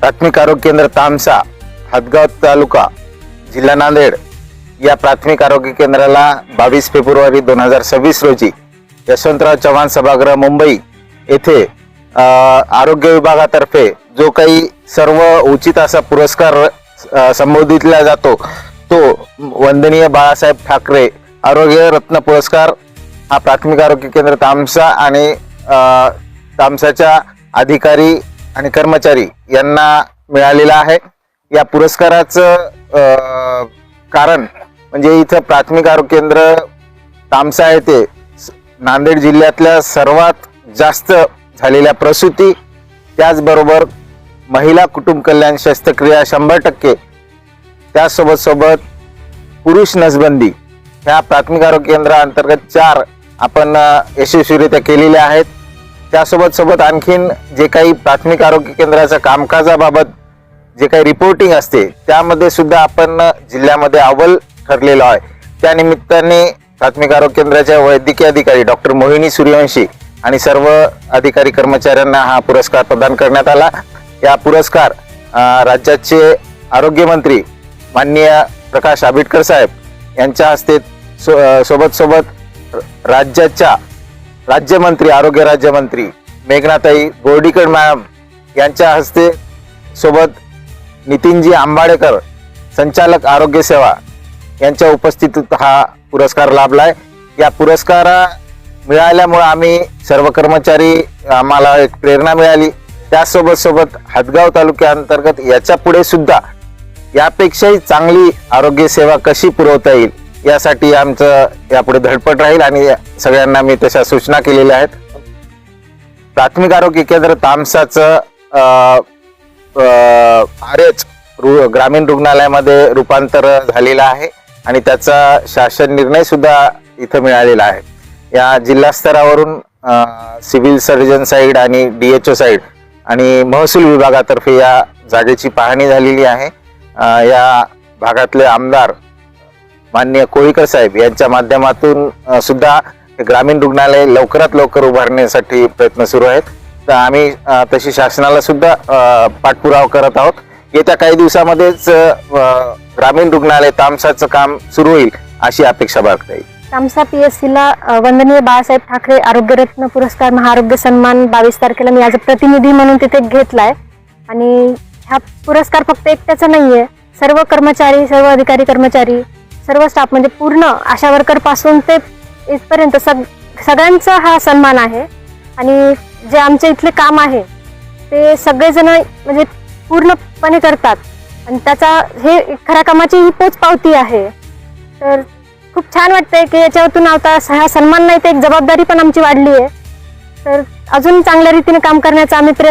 प्राथमिक आरोग्य केंद्र तामसा, हदगाव तालुका, जिल्हा नांदेड या प्राथमिक आरोग्य केंद्राला 22 फेब्रुवारी 2026 रोजी यशवंतराव चव्हाण सभागृह मुंबई येथे आरोग्य विभागातर्फे जो काही सर्व उचित असा पुरस्कार संबोधितला जातो तो वंदनीय बाळासाहेब ठाकरे आरोग्य रत्न पुरस्कार हा प्राथमिक आरोग्य केंद्र तामसा आणि तामसाच्या अधिकारी आणि कर्मचारी यांना मिळालेला आहे। या पुरस्काराचं कारण म्हणजे इथं प्राथमिक आरोग्य केंद्र तामसा येथे नांदेड जिल्ह्यातल्या सर्वात जास्त झालेल्या प्रसूती, त्याचबरोबर महिला कुटुंब कल्याण शस्त्रक्रिया 100%, त्यासोबत पुरुष नसबंदी ह्या प्राथमिक आरोग्य केंद्राअंतर्गत 4 आपण यशस्वीरित्या केलेल्या आहेत। त्यासोबत आणखीन जे काही प्राथमिक आरोग्य केंद्राच्या कामकाजाबाबत जे काही रिपोर्टिंग असते त्यामध्ये सुद्धा आपण जिल्ह्यामध्ये अव्वल ठरलेलो आहे। त्या निमित्ताने प्राथमिक आरोग्य केंद्राच्या वैद्यकीय अधिकारी डॉक्टर मोहिनी सूर्यवंशी आणि सर्व अधिकारी कर्मचाऱ्यांना हा पुरस्कार प्रदान करण्यात आला। या पुरस्कार राज्याचे आरोग्य मंत्री माननीय प्रकाश आंबेडकर साहेब यांच्या हस्ते सोबत राज्याच्या राज्यमंत्री आरोग्य राज्यमंत्री मेघनाताई बोर्डीकर मॅडम यांच्या हस्ते सोबत नितीनजी आंबाडेकर संचालक आरोग्य सेवा यांच्या उपस्थितीत हा पुरस्कार लाभलाय। या पुरस्कार मिळाल्यामुळे आम्ही सर्व कर्मचारी आम्हाला एक प्रेरणा मिळाली। त्यासोबत हदगाव तालुक्याअंतर्गत याच्या पुढे सुद्धा यापेक्षाही चांगली आरोग्य सेवा कशी पुरवता येईल यासाठी आमचं यापुढे धडपड राहील आणि सगळ्यांना मी तशा सूचना केलेल्या आहेत। प्राथमिक आरोग्य केंद्र तामसाचं आरएच ग्रामीण रुग्णालयामध्ये रूपांतर झालेलं आहे आणि त्याचा शासन निर्णय सुद्धा इथं मिळालेला आहे। या जिल्हा स्तरावरून सिव्हिल सर्जन साइड आणि DHO साइड आणि महसूल विभागातर्फे या जागेची पाहणी झालेली आहे। या भागातले आमदार माननीय कोळीकर साहेब यांच्या माध्यमातून सुद्धा ग्रामीण रुग्णालय लवकरात लवकर उभारण्यासाठी प्रयत्न सुरू आहेत। तर आम्ही तशी शासनाला सुद्धा पाठपुरावा करत आहोत। येत्या काही दिवसामध्येच ग्रामीण रुग्णालय तामसाचं काम सुरू होईल अशी अपेक्षा बाळगता येईल। तामसा PSC ला वंदनीय बाळासाहेब ठाकरे आरोग्यरत्न पुरस्कार महाआरोग्य सन्मान 22 तारखेला मी आज प्रतिनिधी म्हणून तिथे घेतलाय आणि हा पुरस्कार फक्त एकट्याचा नाहीये, सर्व कर्मचारी, सर्व अधिकारी कर्मचारी, सर्व स्टाफ म्हणजे पूर्ण आशा वर्कर पासून ते इथपर्यंत सगळ्यांचा हा सन्मान आहे। आणि जे आमच्या इथले काम आहे ते सगळेजण म्हणजे पूर्णपणे करतात आणि त्याचा हे खऱ्या कामाची ही पोचपावती आहे। तर खूप छान वाटतंय की याच्यातून आता हा सन्मान नाही तर एक जबाबदारी पण आमची वाढली आहे। तर अजून चांगल्या रीतीने काम करण्याचा आम्ही प्रयत्न